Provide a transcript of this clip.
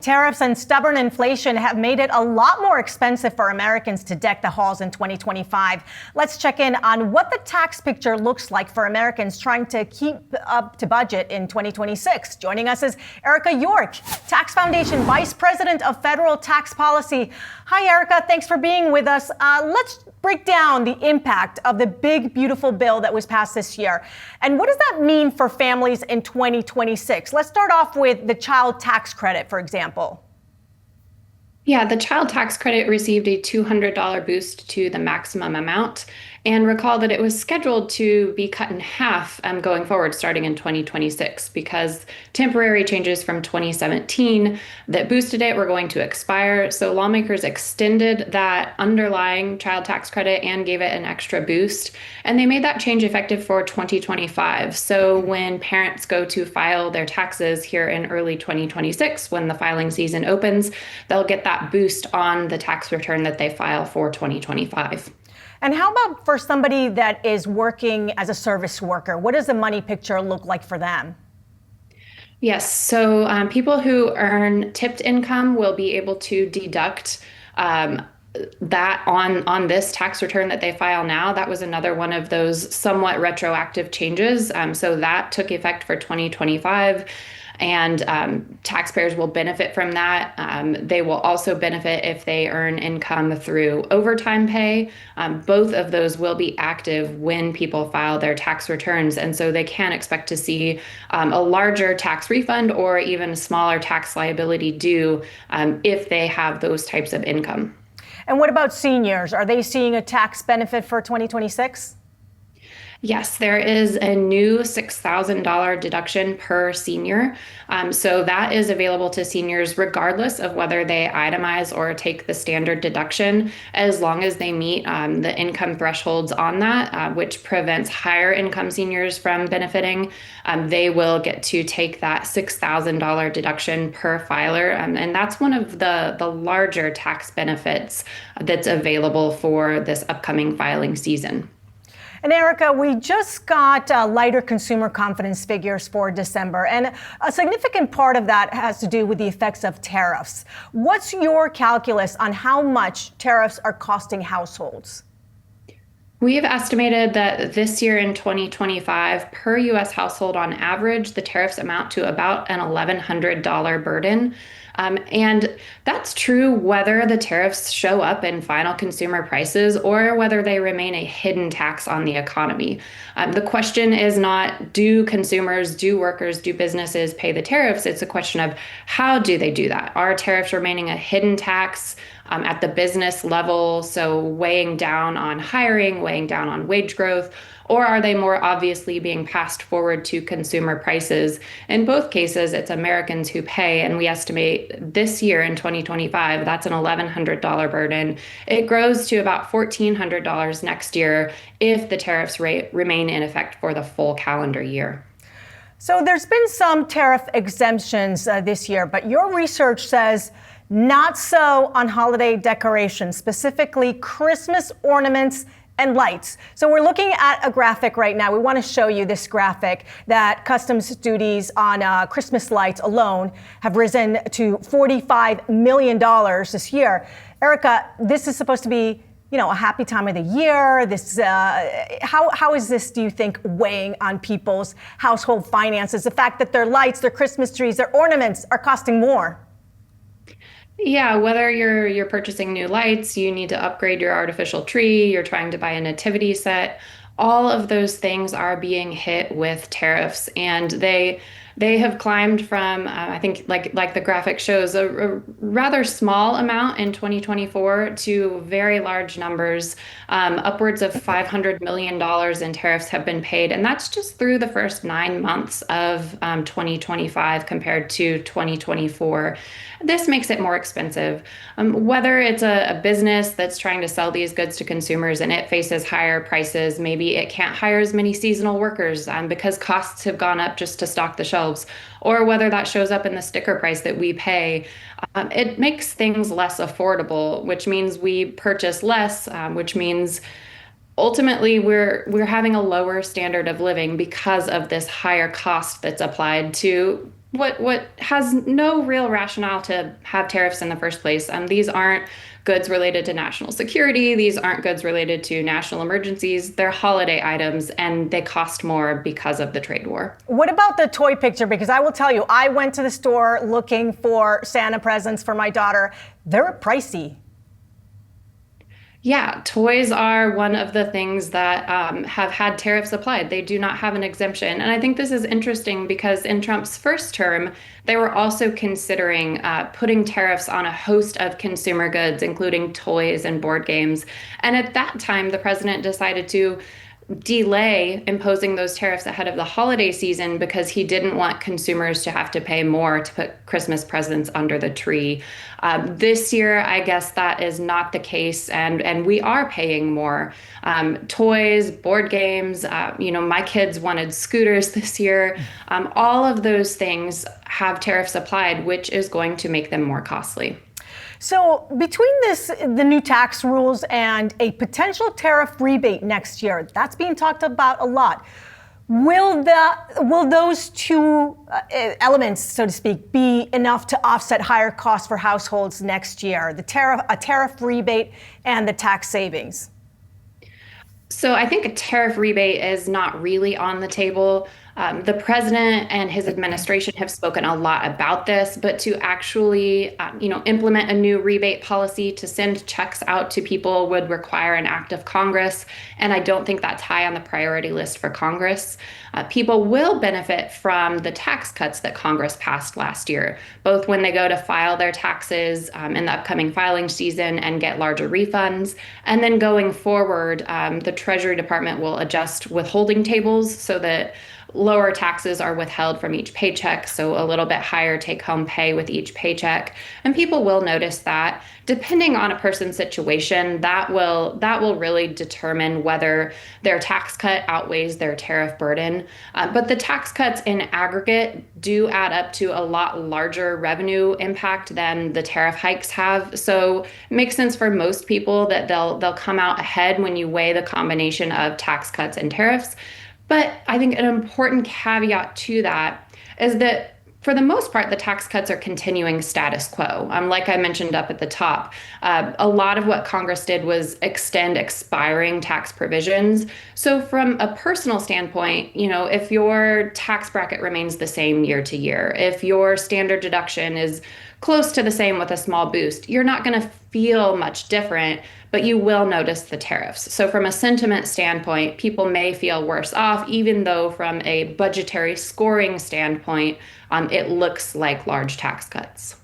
Tariffs and stubborn inflation have made it a lot more expensive for Americans to deck the halls in 2025. Let's check in on what the tax picture looks like for Americans trying to keep up to budget in 2026. Joining us is Erica York, Tax Foundation Vice President of Federal Tax Policy. Hi, Erica. Thanks for being with us. Let's break down the impact of the big, beautiful bill that was passed this year. And what does that mean for families in 2026? Let's start off with the child tax credit, for example. Yeah, the child tax credit received a $200 boost to the maximum amount. And recall that it was scheduled to be cut in half going forward starting in 2026 because temporary changes from 2017 that boosted it were going to expire. So lawmakers extended that underlying child tax credit and gave it an extra boost. And they made that change effective for 2025. So when parents go to file their taxes here in early 2026, when the filing season opens, they'll get that boost on the tax return that they file for 2025. And how about for somebody that is working as a service worker? What does the money picture look like for them? Yes, so people who earn tipped income will be able to deduct that on this tax return that they file now. That was another one of those somewhat retroactive changes. So that took effect for 2025. And taxpayers will benefit from that. They will also benefit if they earn income through overtime pay. Both of those will be active when people file their tax returns. And so they can expect to see a larger tax refund or even a smaller tax liability due if they have those types of income. And what about seniors? Are they seeing a tax benefit for 2026? Yes, there is a new $6,000 deduction per senior. So that is available to seniors regardless of whether they itemize or take the standard deduction, as long as they meet the income thresholds on that, which prevents higher income seniors from benefiting. They will get to take that $6,000 deduction per filer. And that's one of the larger tax benefits that's available for this upcoming filing season. And Erica, we just got lighter consumer confidence figures for December, and a significant part of that has to do with the effects of tariffs. What's your calculus on how much tariffs are costing households? We have estimated that this year in 2025, per U.S. household on average, the tariffs amount to about an $1,100 burden. And that's true whether the tariffs show up in final consumer prices or whether they remain a hidden tax on the economy. The question is not, do consumers, do workers, do businesses pay the tariffs? It's a question of how do they do that? Are tariffs remaining a hidden tax at the business level, so weighing down on hiring, weighing down on wage growth, or are they more obviously being passed forward to consumer prices? In both cases, it's Americans who pay, and we estimate this year in 2025, that's an $1,100 burden. It grows to about $1,400 next year if the tariffs remain in effect for the full calendar year. So there's been some tariff exemptions this year, but your research says not so on holiday decorations, specifically Christmas ornaments and lights. So we're looking at a graphic right now. We want to show you this graphic that customs duties on Christmas lights alone have risen to $45 million this year. Erica, this is supposed to be, a happy time of the year. How is this, do you think, weighing on people's household finances? The fact that their lights, their Christmas trees, their ornaments are costing more. Yeah, whether you're purchasing new lights, you need to upgrade your artificial tree, you're trying to buy a nativity set, all of those things are being hit with tariffs, and they have climbed from, I think, like the graphic shows, a rather small amount in 2024 to very large numbers. Upwards of $500 million in tariffs have been paid, and that's just through the first 9 months of 2025 compared to 2024. This makes it more expensive. Whether it's a business that's trying to sell these goods to consumers and it faces higher prices, maybe it can't hire as many seasonal workers because costs have gone up just to stock the shelves, or whether that shows up in the sticker price that we pay, it makes things less affordable, which means we purchase less, which means ultimately we're having a lower standard of living because of this higher cost that's applied to what has no real rationale to have tariffs in the first place. These aren't goods related to national security. These aren't goods related to national emergencies. They're holiday items, and they cost more because of the trade war. What about the toy picture? Because I will tell you, I went to the store looking for Santa presents for my daughter. They're pricey. Yeah, toys are one of the things that have had tariffs applied. They do not have an exemption. And I think this is interesting because in Trump's first term, they were also considering putting tariffs on a host of consumer goods, including toys and board games. And at that time, the president decided to delay imposing those tariffs ahead of the holiday season because he didn't want consumers to have to pay more to put Christmas presents under the tree. This year, I guess that is not the case, and we are paying more. Toys, board games. My kids wanted scooters this year. All of those things have tariffs applied, which is going to make them more costly. So between the new tax rules and a potential tariff rebate next year, that's being talked about a lot. Will those two elements, so to speak, be enough to offset higher costs for households next year? A tariff rebate and the tax savings? So I think a tariff rebate is not really on the table. The president and his administration have spoken a lot about this, but to actually, implement a new rebate policy to send checks out to people would require an act of Congress, and I don't think that's high on the priority list for Congress. People will benefit from the tax cuts that Congress passed last year, both when they go to file their taxes in the upcoming filing season and get larger refunds, and then going forward, the Treasury Department will adjust withholding tables so that lower taxes are withheld from each paycheck, so a little bit higher take-home pay with each paycheck. And people will notice that. Depending on a person's situation, that will really determine whether their tax cut outweighs their tariff burden. But the tax cuts in aggregate do add up to a lot larger revenue impact than the tariff hikes have. So it makes sense for most people that they'll come out ahead when you weigh the combination of tax cuts and tariffs. But I think an important caveat to that is that for the most part, the tax cuts are continuing status quo. Like I mentioned up at the top, a lot of what Congress did was extend expiring tax provisions. So from a personal standpoint, if your tax bracket remains the same year to year, if your standard deduction is close to the same with a small boost, you're not going to feel much different, but you will notice the tariffs. So from a sentiment standpoint, people may feel worse off, even though from a budgetary scoring standpoint, it looks like large tax cuts.